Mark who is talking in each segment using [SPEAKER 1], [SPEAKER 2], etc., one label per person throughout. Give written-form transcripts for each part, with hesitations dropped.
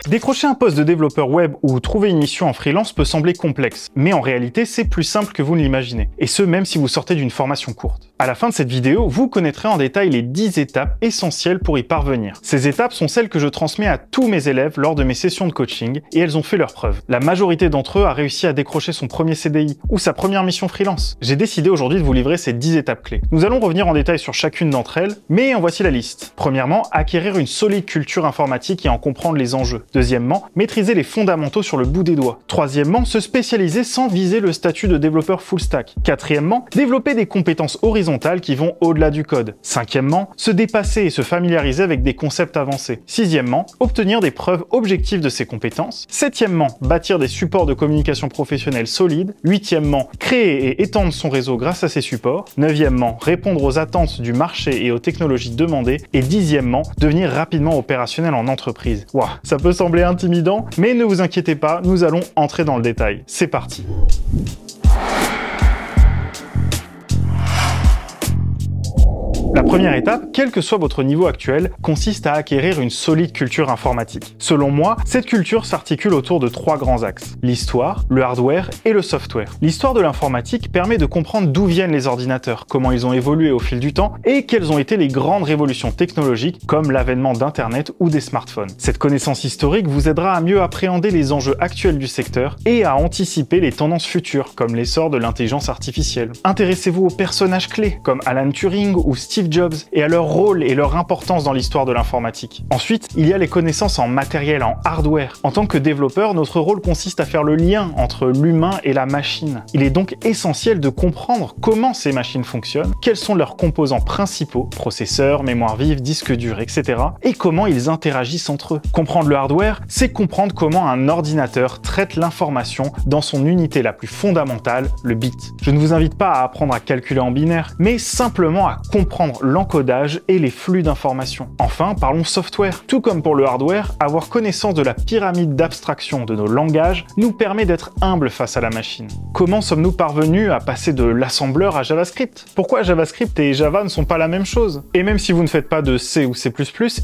[SPEAKER 1] Décrocher un poste de développeur web ou trouver une mission en freelance peut sembler complexe, mais en réalité c'est plus simple que vous ne l'imaginez, et ce même si vous sortez d'une formation courte. À la fin de cette vidéo, vous connaîtrez en détail les 10 étapes essentielles pour y parvenir. Ces étapes sont celles que je transmets à tous mes élèves lors de mes sessions de coaching, et elles ont fait leurs preuves. La majorité d'entre eux a réussi à décrocher son premier CDI ou sa première mission freelance. J'ai décidé aujourd'hui de vous livrer ces 10 étapes clés. Nous allons revenir en détail sur chacune d'entre elles, mais en voici la liste. Premièrement, acquérir une solide culture informatique et en comprendre les enjeux. Deuxièmement, maîtriser les fondamentaux sur le bout des doigts. Troisièmement, se spécialiser sans viser le statut de développeur full stack. Quatrièmement, développer des compétences horizontales qui vont au-delà du code. Cinquièmement, se dépasser et se familiariser avec des concepts avancés. Sixièmement, obtenir des preuves objectives de ses compétences. Septièmement, bâtir des supports de communication professionnelle solides. Huitièmement, créer et étendre son réseau grâce à ces supports. Neuvièmement, répondre aux attentes du marché et aux technologies demandées. Et dixièmement, devenir rapidement opérationnel en entreprise. Waouh, ça peut sembler intimidant, mais ne vous inquiétez pas, nous allons entrer dans le détail. C'est parti. La première étape, quel que soit votre niveau actuel, consiste à acquérir une solide culture informatique. Selon moi, cette culture s'articule autour de 3 grands axes: l'histoire, le hardware et le software. L'histoire de l'informatique permet de comprendre d'où viennent les ordinateurs, comment ils ont évolué au fil du temps et quelles ont été les grandes révolutions technologiques comme l'avènement d'Internet ou des smartphones. Cette connaissance historique vous aidera à mieux appréhender les enjeux actuels du secteur et à anticiper les tendances futures comme l'essor de l'intelligence artificielle. Intéressez-vous aux personnages clés comme Alan Turing ou Steve Jobs et à leur rôle et leur importance dans l'histoire de l'informatique. Ensuite, il y a les connaissances en matériel, en hardware. En tant que développeur, notre rôle consiste à faire le lien entre l'humain et la machine. Il est donc essentiel de comprendre comment ces machines fonctionnent, quels sont leurs composants principaux, processeurs, mémoire vive, disque dur, etc. et comment ils interagissent entre eux. Comprendre le hardware, c'est comprendre comment un ordinateur traite l'information dans son unité la plus fondamentale, le bit. Je ne vous invite pas à apprendre à calculer en binaire, mais simplement à comprendre l'encodage et les flux d'informations. Enfin, parlons software. Tout comme pour le hardware, avoir connaissance de la pyramide d'abstraction de nos langages nous permet d'être humbles face à la machine. Comment sommes-nous parvenus à passer de l'assembleur à JavaScript? Pourquoi JavaScript et Java ne sont pas la même chose? Et même si vous ne faites pas de C ou C++,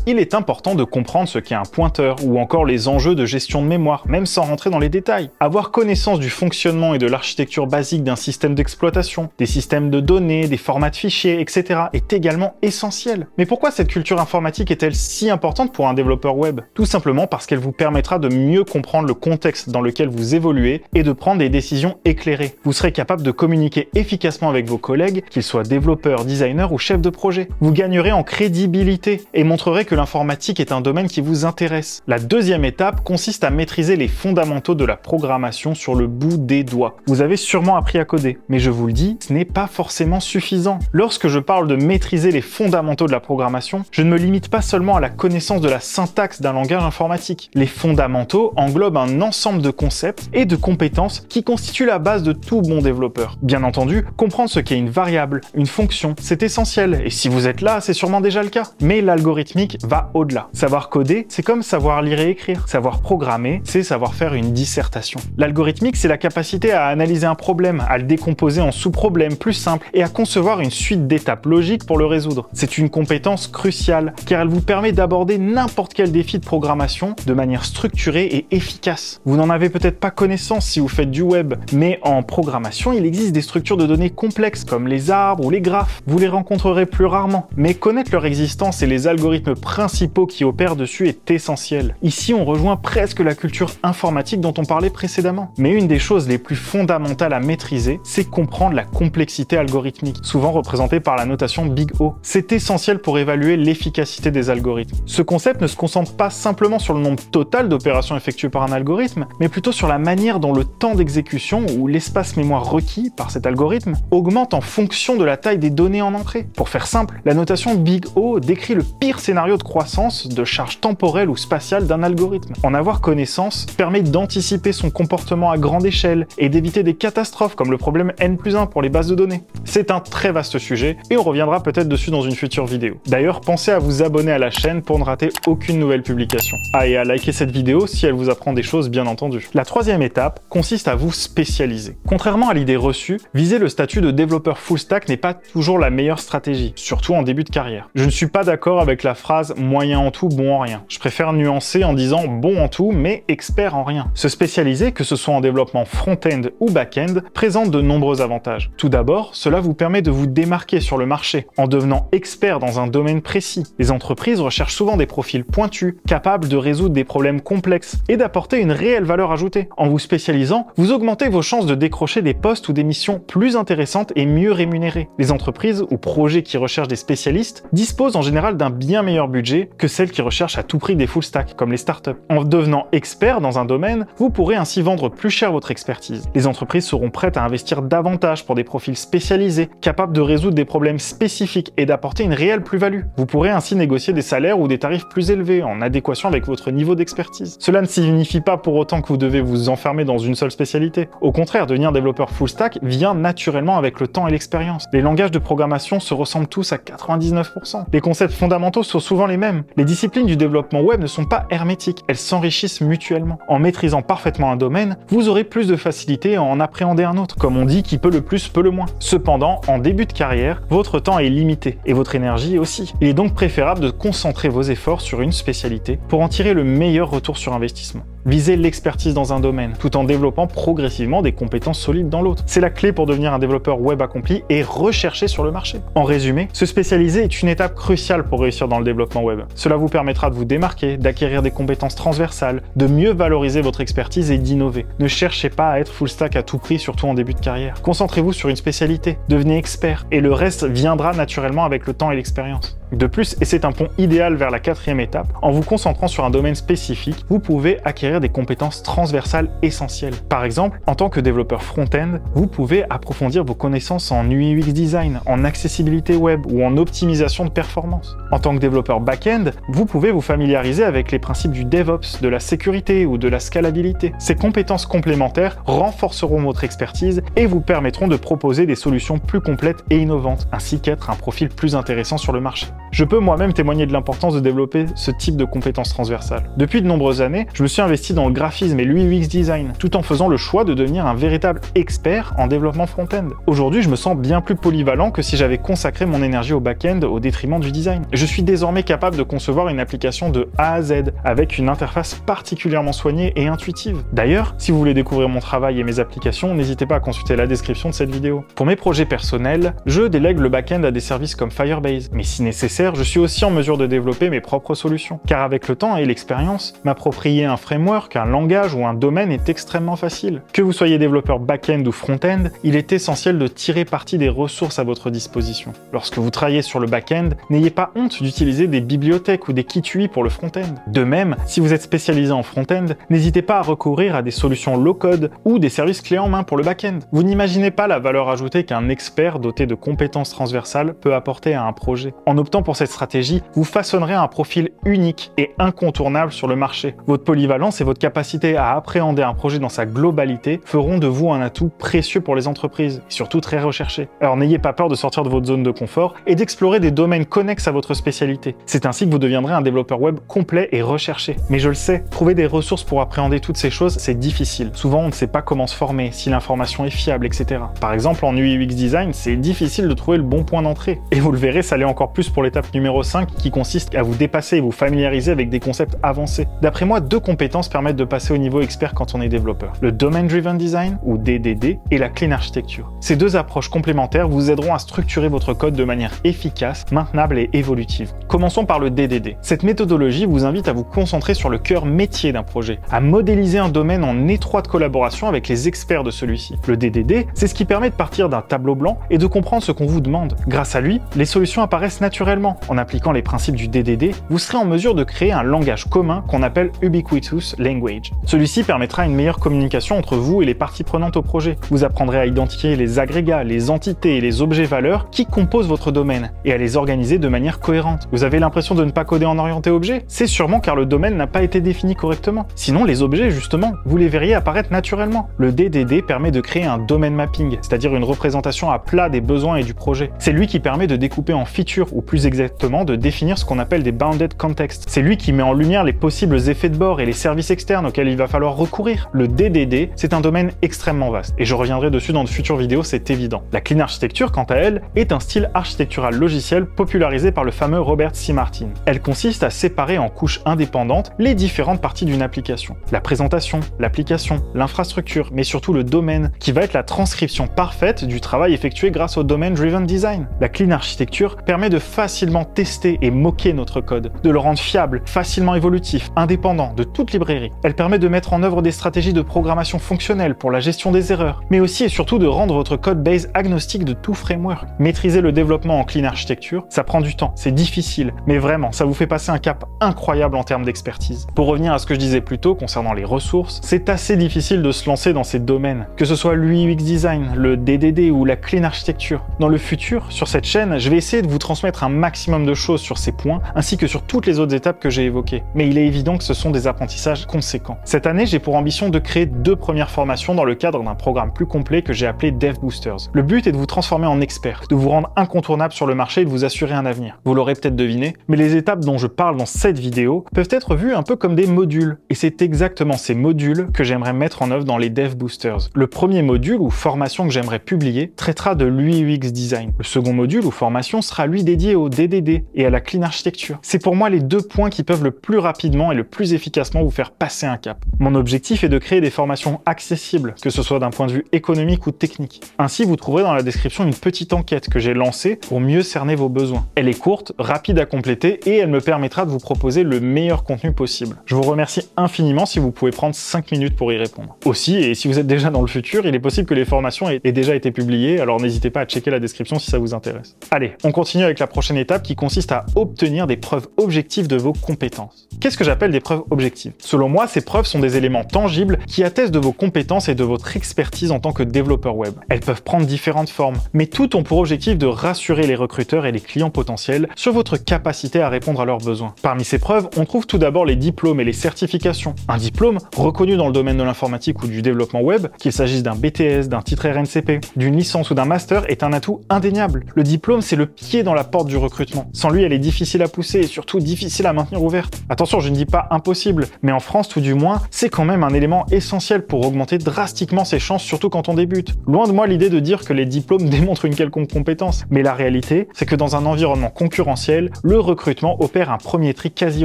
[SPEAKER 1] il est important de comprendre ce qu'est un pointeur ou encore les enjeux de gestion de mémoire, même sans rentrer dans les détails. Avoir connaissance du fonctionnement et de l'architecture basique d'un système d'exploitation, des systèmes de données, des formats de fichiers, etc. est également essentiel. Mais pourquoi cette culture informatique est-elle si importante pour un développeur web? Tout simplement parce qu'elle vous permettra de mieux comprendre le contexte dans lequel vous évoluez et de prendre des décisions éclairées. Vous serez capable de communiquer efficacement avec vos collègues, qu'ils soient développeurs, designers ou chefs de projet. Vous gagnerez en crédibilité et montrerez que l'informatique est un domaine qui vous intéresse. La deuxième étape consiste à maîtriser les fondamentaux de la programmation sur le bout des doigts. Vous avez sûrement appris à coder, mais je vous le dis, ce n'est pas forcément suffisant. Lorsque je parle de maîtriser les fondamentaux de la programmation, je ne me limite pas seulement à la connaissance de la syntaxe d'un langage informatique. Les fondamentaux englobent un ensemble de concepts et de compétences qui constituent la base de tout bon développeur. Bien entendu, comprendre ce qu'est une variable, une fonction, c'est essentiel, et si vous êtes là, c'est sûrement déjà le cas. Mais l'algorithmique va au-delà. Savoir coder, c'est comme savoir lire et écrire. Savoir programmer, c'est savoir faire une dissertation. L'algorithmique, c'est la capacité à analyser un problème, à le décomposer en sous-problèmes plus simples et à concevoir une suite d'étapes logiques pour le résoudre. C'est une compétence cruciale, car elle vous permet d'aborder n'importe quel défi de programmation de manière structurée et efficace. Vous n'en avez peut-être pas connaissance si vous faites du web, mais en programmation, il existe des structures de données complexes, comme les arbres ou les graphes. Vous les rencontrerez plus rarement, mais connaître leur existence et les algorithmes principaux qui opèrent dessus est essentiel. Ici, on rejoint presque la culture informatique dont on parlait précédemment. Mais une des choses les plus fondamentales à maîtriser, c'est comprendre la complexité algorithmique, souvent représentée par la notation Big O. C'est essentiel pour évaluer l'efficacité des algorithmes. Ce concept ne se concentre pas simplement sur le nombre total d'opérations effectuées par un algorithme, mais plutôt sur la manière dont le temps d'exécution ou l'espace mémoire requis par cet algorithme augmente en fonction de la taille des données en entrée. Pour faire simple, la notation Big O décrit le pire scénario de croissance de charge temporelle ou spatiale d'un algorithme. En avoir connaissance permet d'anticiper son comportement à grande échelle et d'éviter des catastrophes comme le problème N+1 pour les bases de données. C'est un très vaste sujet et on reviendra peut-être peut-être dessus dans une future vidéo. D'ailleurs, pensez à vous abonner à la chaîne pour ne rater aucune nouvelle publication. Ah, et à liker cette vidéo si elle vous apprend des choses bien entendu. La troisième étape consiste à vous spécialiser. Contrairement à l'idée reçue, viser le statut de développeur full stack n'est pas toujours la meilleure stratégie, surtout en début de carrière. Je ne suis pas d'accord avec la phrase moyen en tout, bon en rien. Je préfère nuancer en disant bon en tout, mais expert en rien. Se spécialiser, que ce soit en développement front-end ou back-end, présente de nombreux avantages. Tout d'abord, cela vous permet de vous démarquer sur le marché en devenant expert dans un domaine précis. Les entreprises recherchent souvent des profils pointus, capables de résoudre des problèmes complexes et d'apporter une réelle valeur ajoutée. En vous spécialisant, vous augmentez vos chances de décrocher des postes ou des missions plus intéressantes et mieux rémunérées. Les entreprises ou projets qui recherchent des spécialistes disposent en général d'un bien meilleur budget que celles qui recherchent à tout prix des full stack, comme les startups. En devenant expert dans un domaine, vous pourrez ainsi vendre plus cher votre expertise. Les entreprises seront prêtes à investir davantage pour des profils spécialisés, capables de résoudre des problèmes spécifiques et d'apporter une réelle plus-value. Vous pourrez ainsi négocier des salaires ou des tarifs plus élevés, en adéquation avec votre niveau d'expertise. Cela ne signifie pas pour autant que vous devez vous enfermer dans une seule spécialité. Au contraire, devenir développeur full stack vient naturellement avec le temps et l'expérience. Les langages de programmation se ressemblent tous à 99%. Les concepts fondamentaux sont souvent les mêmes. Les disciplines du développement web ne sont pas hermétiques, elles s'enrichissent mutuellement. En maîtrisant parfaitement un domaine, vous aurez plus de facilité à en appréhender un autre. Comme on dit, qui peut le plus peut le moins. Cependant, en début de carrière, votre temps est limité, et votre énergie aussi. Il est donc préférable de concentrer vos efforts sur une spécialité pour en tirer le meilleur retour sur investissement. Visez l'expertise dans un domaine, tout en développant progressivement des compétences solides dans l'autre. C'est la clé pour devenir un développeur web accompli et recherché sur le marché. En résumé, se spécialiser est une étape cruciale pour réussir dans le développement web. Cela vous permettra de vous démarquer, d'acquérir des compétences transversales, de mieux valoriser votre expertise et d'innover. Ne cherchez pas à être full stack à tout prix, surtout en début de carrière. Concentrez-vous sur une spécialité, devenez expert, et le reste viendra naturellement avec le temps et l'expérience. De plus, et c'est un pont idéal vers la quatrième étape, en vous concentrant sur un domaine spécifique, vous pouvez acquérir des compétences transversales essentielles. Par exemple, en tant que développeur front-end, vous pouvez approfondir vos connaissances en UI UX design, en accessibilité web ou en optimisation de performance. En tant que développeur back-end, vous pouvez vous familiariser avec les principes du DevOps, de la sécurité ou de la scalabilité. Ces compétences complémentaires renforceront votre expertise et vous permettront de proposer des solutions plus complètes et innovantes, ainsi qu'être un profil plus intéressant sur le marché. Je peux moi-même témoigner de l'importance de développer ce type de compétences transversales. Depuis de nombreuses années, je me suis investi dans le graphisme et l'UI UX design, tout en faisant le choix de devenir un véritable expert en développement front-end. Aujourd'hui, je me sens bien plus polyvalent que si j'avais consacré mon énergie au back-end au détriment du design. Je suis désormais capable de concevoir une application de A à Z, avec une interface particulièrement soignée et intuitive. D'ailleurs, si vous voulez découvrir mon travail et mes applications, n'hésitez pas à consulter la description de cette vidéo. Pour mes projets personnels, je délègue le back-end à des services comme Firebase, mais si nécessaire, je suis aussi en mesure de développer mes propres solutions. Car avec le temps et l'expérience, m'approprier un framework, un langage ou un domaine est extrêmement facile. Que vous soyez développeur back-end ou front-end, il est essentiel de tirer parti des ressources à votre disposition. Lorsque vous travaillez sur le back-end, n'ayez pas honte d'utiliser des bibliothèques ou des kits UI pour le front-end. De même, si vous êtes spécialisé en front-end, n'hésitez pas à recourir à des solutions low-code ou des services clés en main pour le back-end. Vous n'imaginez pas la valeur ajoutée qu'un expert doté de compétences transversales peut apporter à un projet. En optant pour cette stratégie, vous façonnerez un profil unique et incontournable sur le marché. Votre polyvalence et votre capacité à appréhender un projet dans sa globalité feront de vous un atout précieux pour les entreprises, et surtout très recherché. Alors n'ayez pas peur de sortir de votre zone de confort et d'explorer des domaines connexes à votre spécialité. C'est ainsi que vous deviendrez un développeur web complet et recherché. Mais je le sais, trouver des ressources pour appréhender toutes ces choses, c'est difficile. Souvent, on ne sait pas comment se former, si l'information est fiable, etc. Par exemple, en UI UX design, c'est difficile de trouver le bon point d'entrée. Et vous le verrez, ça l'est encore plus pour l'étape numéro 5 qui consiste à vous dépasser et vous familiariser avec des concepts avancés. D'après moi, 2 compétences permettent de passer au niveau expert quand on est développeur. Le Domain Driven Design, ou DDD, et la Clean Architecture. Ces 2 approches complémentaires vous aideront à structurer votre code de manière efficace, maintenable et évolutive. Commençons par le DDD. Cette méthodologie vous invite à vous concentrer sur le cœur métier d'un projet, à modéliser un domaine en étroite collaboration avec les experts de celui-ci. Le DDD, c'est ce qui permet de partir d'un tableau blanc et de comprendre ce qu'on vous demande. Grâce à lui, les solutions apparaissent naturellement Justement, en appliquant les principes du DDD, vous serez en mesure de créer un langage commun qu'on appelle Ubiquitous Language. Celui-ci permettra une meilleure communication entre vous et les parties prenantes au projet. Vous apprendrez à identifier les agrégats, les entités et les objets valeurs qui composent votre domaine et à les organiser de manière cohérente. Vous avez l'impression de ne pas coder en orienté objet? C'est sûrement car le domaine n'a pas été défini correctement. Sinon, les objets, justement, vous les verriez apparaître naturellement. Le DDD permet de créer un domaine mapping, c'est-à-dire une représentation à plat des besoins et du projet. C'est lui qui permet de découper en features, ou plus exactement de définir ce qu'on appelle des bounded contexts. C'est lui qui met en lumière les possibles effets de bord et les services externes auxquels il va falloir recourir. Le DDD, c'est un domaine extrêmement vaste, et je reviendrai dessus dans de futures vidéos, c'est évident. La clean architecture, quant à elle, est un style architectural logiciel popularisé par le fameux Robert C. Martin. Elle consiste à séparer en couches indépendantes les différentes parties d'une application. La présentation, l'application, l'infrastructure, mais surtout le domaine, qui va être la transcription parfaite du travail effectué grâce au Domain Driven Design. La clean architecture permet de facilement tester et moquer notre code, de le rendre fiable, facilement évolutif, indépendant de toute librairie. Elle permet de mettre en œuvre des stratégies de programmation fonctionnelle pour la gestion des erreurs, mais aussi et surtout de rendre votre code base agnostique de tout framework. Maîtriser le développement en clean architecture, ça prend du temps, c'est difficile, mais vraiment, ça vous fait passer un cap incroyable en termes d'expertise. Pour revenir à ce que je disais plus tôt concernant les ressources, c'est assez difficile de se lancer dans ces domaines, que ce soit l'UI UX design, le DDD ou la clean architecture. Dans le futur, sur cette chaîne, je vais essayer de vous transmettre un maximum de choses sur ces points, ainsi que sur toutes les autres étapes que j'ai évoquées. Mais il est évident que ce sont des apprentissages conséquents. Cette année, j'ai pour ambition de créer 2 premières formations dans le cadre d'un programme plus complet que j'ai appelé Dev Boosters. Le but est de vous transformer en expert, de vous rendre incontournable sur le marché et de vous assurer un avenir. Vous l'aurez peut-être deviné, mais les étapes dont je parle dans cette vidéo peuvent être vues un peu comme des modules. Et c'est exactement ces modules que j'aimerais mettre en œuvre dans les Dev Boosters. Le premier module ou formation que j'aimerais publier traitera de l'UI UX design. Le second module ou formation sera lui dédié au DDD et à la clean architecture. C'est pour moi les 2 points qui peuvent le plus rapidement et le plus efficacement vous faire passer un cap. Mon objectif est de créer des formations accessibles, que ce soit d'un point de vue économique ou technique. Ainsi, vous trouverez dans la description une petite enquête que j'ai lancée pour mieux cerner vos besoins. Elle est courte, rapide à compléter et elle me permettra de vous proposer le meilleur contenu possible. Je vous remercie infiniment si vous pouvez prendre 5 minutes pour y répondre. Aussi, et si vous êtes déjà dans le futur, il est possible que les formations aient déjà été publiées, alors n'hésitez pas à checker la description si ça vous intéresse. Allez, on continue avec la prochaine étape qui consiste à obtenir des preuves objectives de vos compétences. Qu'est-ce que j'appelle des preuves objectives? Selon moi, ces preuves sont des éléments tangibles qui attestent de vos compétences et de votre expertise en tant que développeur web. Elles peuvent prendre différentes formes, mais toutes ont pour objectif de rassurer les recruteurs et les clients potentiels sur votre capacité à répondre à leurs besoins. Parmi ces preuves, on trouve tout d'abord les diplômes et les certifications. Un diplôme reconnu dans le domaine de l'informatique ou du développement web, qu'il s'agisse d'un BTS, d'un titre RNCP, d'une licence ou d'un master, est un atout indéniable. Le diplôme, c'est le pied dans la porte du recrutement. Sans lui, elle est difficile à pousser et surtout difficile à maintenir ouverte. Attention, je ne dis pas impossible, mais en France tout du moins, c'est quand même un élément essentiel pour augmenter drastiquement ses chances, surtout quand on débute. Loin de moi l'idée de dire que les diplômes démontrent une quelconque compétence, mais la réalité, c'est que dans un environnement concurrentiel, le recrutement opère un premier tri quasi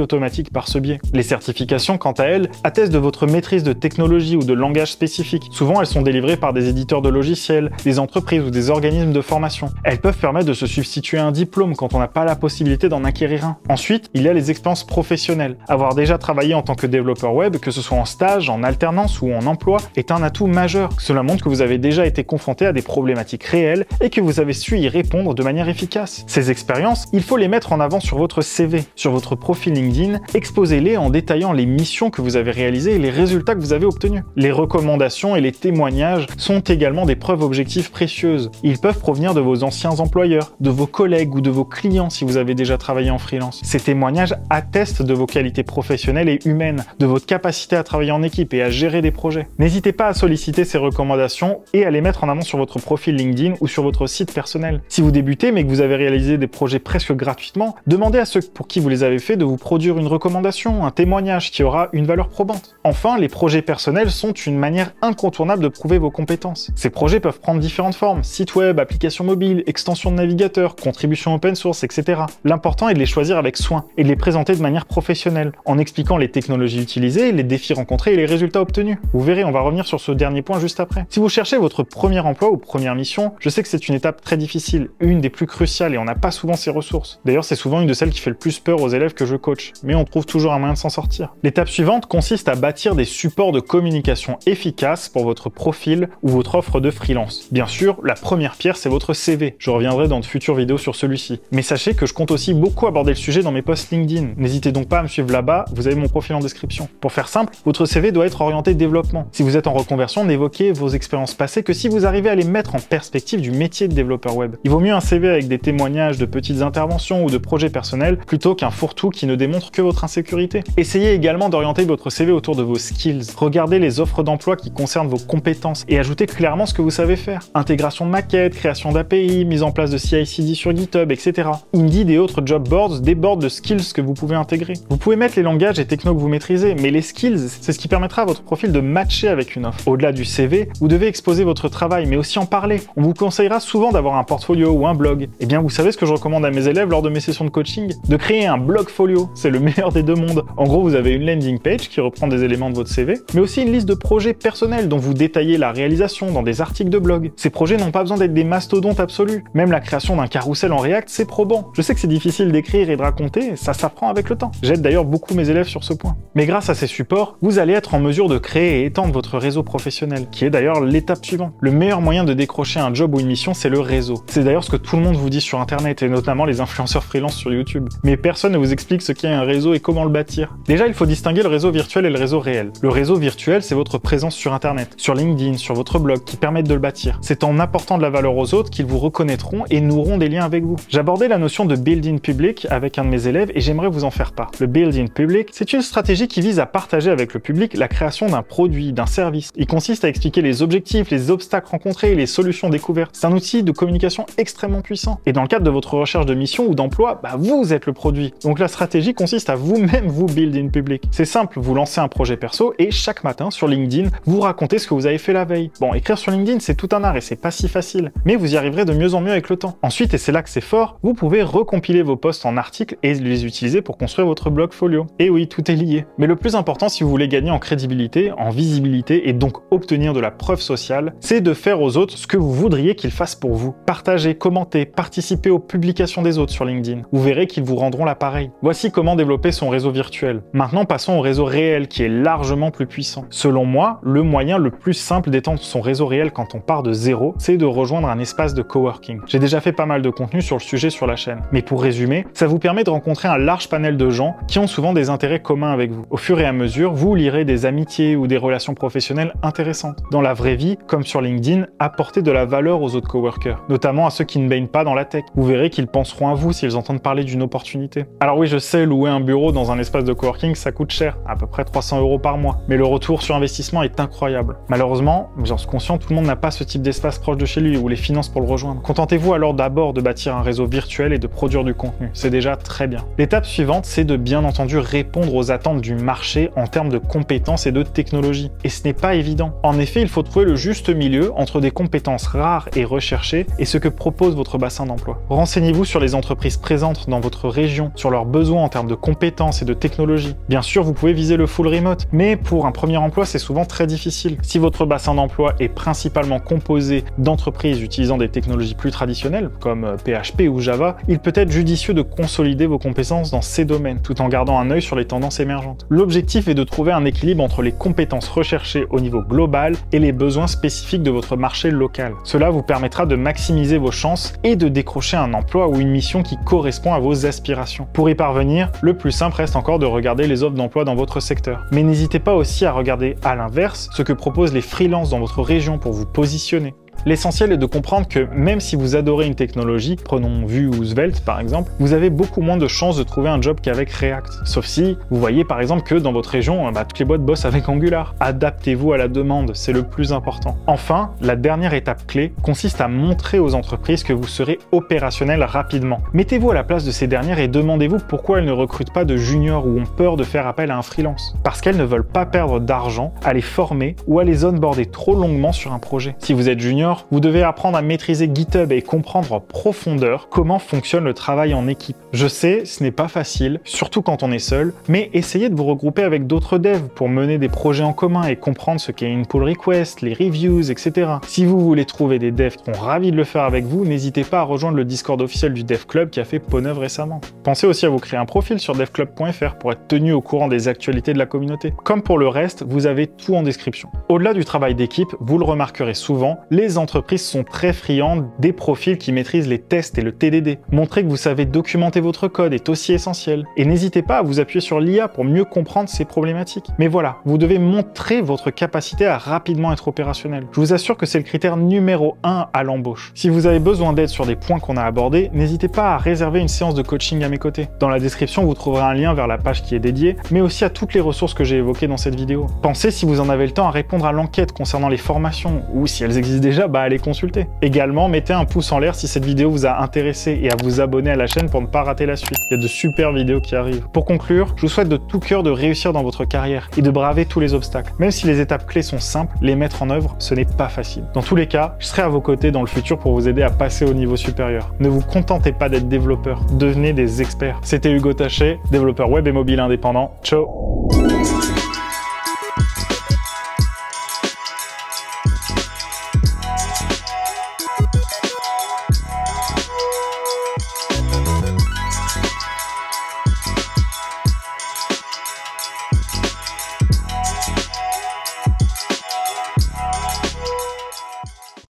[SPEAKER 1] automatique par ce biais. Les certifications, quant à elles, attestent de votre maîtrise de technologie ou de langage spécifique. Souvent, elles sont délivrées par des éditeurs de logiciels, des entreprises ou des organismes de formation. Elles peuvent permettre de se substituer à un diplôme quand on n'a pas la possibilité d'en acquérir un. Ensuite, il y a les expériences professionnelles. Avoir déjà travaillé en tant que développeur web, que ce soit en stage, en alternance ou en emploi, est un atout majeur. Cela montre que vous avez déjà été confronté à des problématiques réelles et que vous avez su y répondre de manière efficace. Ces expériences, il faut les mettre en avant sur votre CV, sur votre profil LinkedIn, exposez-les en détaillant les missions que vous avez réalisées et les résultats que vous avez obtenus. Les recommandations et les témoignages sont également des preuves objectives précieuses. Ils peuvent provenir de vos anciens employeurs, de vos collègues ou de vos clients si vous avez déjà travaillé en freelance. Ces témoignages attestent de vos qualités professionnelles et humaines, de votre capacité à travailler en équipe et à gérer des projets. N'hésitez pas à solliciter ces recommandations et à les mettre en avant sur votre profil LinkedIn ou sur votre site personnel. Si vous débutez mais que vous avez réalisé des projets presque gratuitement, demandez à ceux pour qui vous les avez fait de vous produire une recommandation, un témoignage qui aura une valeur probante. Enfin, les projets personnels sont une manière incontournable de prouver vos compétences. Ces projets peuvent prendre différentes formes, site web, application mobile, extension de navigateur, contribution open source, etc. L'important est de les choisir avec soin et de les présenter de manière professionnelle, en expliquant les technologies utilisées, les défis rencontrés et les résultats obtenus. Vous verrez, on va revenir sur ce dernier point juste après. Si vous cherchez votre premier emploi ou première mission, je sais que c'est une étape très difficile, une des plus cruciales et on n'a pas souvent ces ressources. D'ailleurs, c'est souvent une de celles qui fait le plus peur aux élèves que je coach, mais on trouve toujours un moyen de s'en sortir. L'étape suivante consiste à bâtir des supports de communication efficaces pour votre profil ou votre offre de freelance. Bien sûr, la première pierre, c'est votre CV. Je reviendrai dans de futures vidéos sur celui-ci. Mais sachez sachez que je compte aussi beaucoup aborder le sujet dans mes posts LinkedIn. N'hésitez donc pas à me suivre là-bas, vous avez mon profil en description. Pour faire simple, votre CV doit être orienté développement. Si vous êtes en reconversion, n'évoquez vos expériences passées que si vous arrivez à les mettre en perspective du métier de développeur web. Il vaut mieux un CV avec des témoignages de petites interventions ou de projets personnels plutôt qu'un fourre-tout qui ne démontre que votre insécurité. Essayez également d'orienter votre CV autour de vos skills. Regardez les offres d'emploi qui concernent vos compétences et ajoutez clairement ce que vous savez faire. Intégration de maquettes, création d'API, mise en place de CI/CD sur GitHub, etc. Indeed et autres job boards débordent de skills que vous pouvez intégrer. Vous pouvez mettre les langages et technos que vous maîtrisez, mais les skills, c'est ce qui permettra à votre profil de matcher avec une offre. Au-delà du CV, vous devez exposer votre travail, mais aussi en parler. On vous conseillera souvent d'avoir un portfolio ou un blog. Eh bien, vous savez ce que je recommande à mes élèves lors de mes sessions de coaching? De créer un blogfolio. C'est le meilleur des deux mondes. En gros, vous avez une landing page qui reprend des éléments de votre CV, mais aussi une liste de projets personnels dont vous détaillez la réalisation dans des articles de blog. Ces projets n'ont pas besoin d'être des mastodontes absolus. Même la création d'un carrousel en React, c'est probant. Je sais que c'est difficile d'écrire et de raconter, ça s'apprend avec le temps. J'aide d'ailleurs beaucoup mes élèves sur ce point. Mais grâce à ces supports, vous allez être en mesure de créer et étendre votre réseau professionnel, qui est d'ailleurs l'étape suivante. Le meilleur moyen de décrocher un job ou une mission, c'est le réseau. C'est d'ailleurs ce que tout le monde vous dit sur Internet, et notamment les influenceurs freelance sur YouTube. Mais personne ne vous explique ce qu'est un réseau et comment le bâtir. Déjà, il faut distinguer le réseau virtuel et le réseau réel. Le réseau virtuel, c'est votre présence sur Internet, sur LinkedIn, sur votre blog, qui permettent de le bâtir. C'est en apportant de la valeur aux autres qu'ils vous reconnaîtront et noueront des liens avec vous. J'abordais la notion de build in public avec un de mes élèves et j'aimerais vous en faire part. Le build in public, c'est une stratégie qui vise à partager avec le public la création d'un produit, d'un service. Il consiste à expliquer les objectifs, les obstacles rencontrés et les solutions découvertes. C'est un outil de communication extrêmement puissant. Et dans le cadre de votre recherche de mission ou d'emploi, vous êtes le produit. Donc la stratégie consiste à vous-même vous build in public. C'est simple, vous lancez un projet perso et chaque matin sur LinkedIn, vous racontez ce que vous avez fait la veille. Bon, écrire sur LinkedIn, c'est tout un art et c'est pas si facile, mais vous y arriverez de mieux en mieux avec le temps. Ensuite, et c'est là que c'est fort, vous pouvez recompiler vos posts en articles et les utiliser pour construire votre blogfolio. Et oui, tout est lié. Mais le plus important si vous voulez gagner en crédibilité, en visibilité et donc obtenir de la preuve sociale, c'est de faire aux autres ce que vous voudriez qu'ils fassent pour vous. Partagez, commentez, participez aux publications des autres sur LinkedIn. Vous verrez qu'ils vous rendront l'appareil. Voici comment développer son réseau virtuel. Maintenant, passons au réseau réel qui est largement plus puissant. Selon moi, le moyen le plus simple d'étendre son réseau réel quand on part de zéro, c'est de rejoindre un espace de coworking. J'ai déjà fait pas mal de contenu sur le sujet sur la chaîne. Mais pour résumer, ça vous permet de rencontrer un large panel de gens qui ont souvent des intérêts communs avec vous. Au fur et à mesure, vous lirez des amitiés ou des relations professionnelles intéressantes. Dans la vraie vie, comme sur LinkedIn, apportez de la valeur aux autres coworkers, notamment à ceux qui ne baignent pas dans la tech. Vous verrez qu'ils penseront à vous s'ils entendent parler d'une opportunité. Alors oui, je sais, louer un bureau dans un espace de coworking, ça coûte cher, à peu près 300 € par mois. Mais le retour sur investissement est incroyable. Malheureusement, j'en suis conscient, tout le monde n'a pas ce type d'espace proche de chez lui ou les finances pour le rejoindre. Contentez-vous alors d'abord de bâtir un réseau virtuel et de produire du contenu. C'est déjà très bien. L'étape suivante, c'est de bien entendu répondre aux attentes du marché en termes de compétences et de technologie. Et ce n'est pas évident. En effet, il faut trouver le juste milieu entre des compétences rares et recherchées et ce que propose votre bassin d'emploi. Renseignez-vous sur les entreprises présentes dans votre région, sur leurs besoins en termes de compétences et de technologie. Bien sûr, vous pouvez viser le full remote, mais pour un premier emploi, c'est souvent très difficile. Si votre bassin d'emploi est principalement composé d'entreprises utilisant des technologies plus traditionnelles, comme PHP ou Java, il peut être judicieux de consolider vos compétences dans ces domaines, tout en gardant un œil sur les tendances émergentes. L'objectif est de trouver un équilibre entre les compétences recherchées au niveau global et les besoins spécifiques de votre marché local. Cela vous permettra de maximiser vos chances et de décrocher un emploi ou une mission qui correspond à vos aspirations. Pour y parvenir, le plus simple reste encore de regarder les offres d'emploi dans votre secteur. Mais n'hésitez pas aussi à regarder à l'inverse ce que proposent les freelances dans votre région pour vous positionner. L'essentiel est de comprendre que même si vous adorez une technologie, prenons Vue ou Svelte par exemple, vous avez beaucoup moins de chances de trouver un job qu'avec React. Sauf si vous voyez par exemple que dans votre région, toutes les boîtes bossent avec Angular. Adaptez-vous à la demande, c'est le plus important. Enfin, la dernière étape clé consiste à montrer aux entreprises que vous serez opérationnel rapidement. Mettez-vous à la place de ces dernières et demandez-vous pourquoi elles ne recrutent pas de juniors ou ont peur de faire appel à un freelance. Parce qu'elles ne veulent pas perdre d'argent à les former ou à les onboarder trop longuement sur un projet. Si vous êtes junior, vous devez apprendre à maîtriser GitHub et comprendre en profondeur comment fonctionne le travail en équipe. Je sais, ce n'est pas facile, surtout quand on est seul, mais essayez de vous regrouper avec d'autres devs pour mener des projets en commun et comprendre ce qu'est une pull request, les reviews, etc. Si vous voulez trouver des devs qui seront ravis de le faire avec vous, n'hésitez pas à rejoindre le Discord officiel du Dev Club qui a fait peau neuve récemment. Pensez aussi à vous créer un profil sur devclub.fr pour être tenu au courant des actualités de la communauté. Comme pour le reste, vous avez tout en description. Au-delà du travail d'équipe, vous le remarquerez souvent, les les entreprises sont très friandes des profils qui maîtrisent les tests et le TDD. Montrer que vous savez documenter votre code est aussi essentiel. Et n'hésitez pas à vous appuyer sur l'IA pour mieux comprendre ces problématiques. Mais voilà, vous devez montrer votre capacité à rapidement être opérationnel. Je vous assure que c'est le critère numéro 1 à l'embauche. Si vous avez besoin d'aide sur des points qu'on a abordés, n'hésitez pas à réserver une séance de coaching à mes côtés. Dans la description, vous trouverez un lien vers la page qui est dédiée, mais aussi à toutes les ressources que j'ai évoquées dans cette vidéo. Pensez, si vous en avez le temps, à répondre à l'enquête concernant les formations, ou si elles existent déjà, à les consulter. Également, mettez un pouce en l'air si cette vidéo vous a intéressé et à vous abonner à la chaîne pour ne pas rater la suite. Il y a de super vidéos qui arrivent. Pour conclure, je vous souhaite de tout cœur de réussir dans votre carrière et de braver tous les obstacles. Même si les étapes clés sont simples, les mettre en œuvre, ce n'est pas facile. Dans tous les cas, je serai à vos côtés dans le futur pour vous aider à passer au niveau supérieur. Ne vous contentez pas d'être développeur, devenez des experts. C'était Hugo Taché, développeur web et mobile indépendant. Ciao!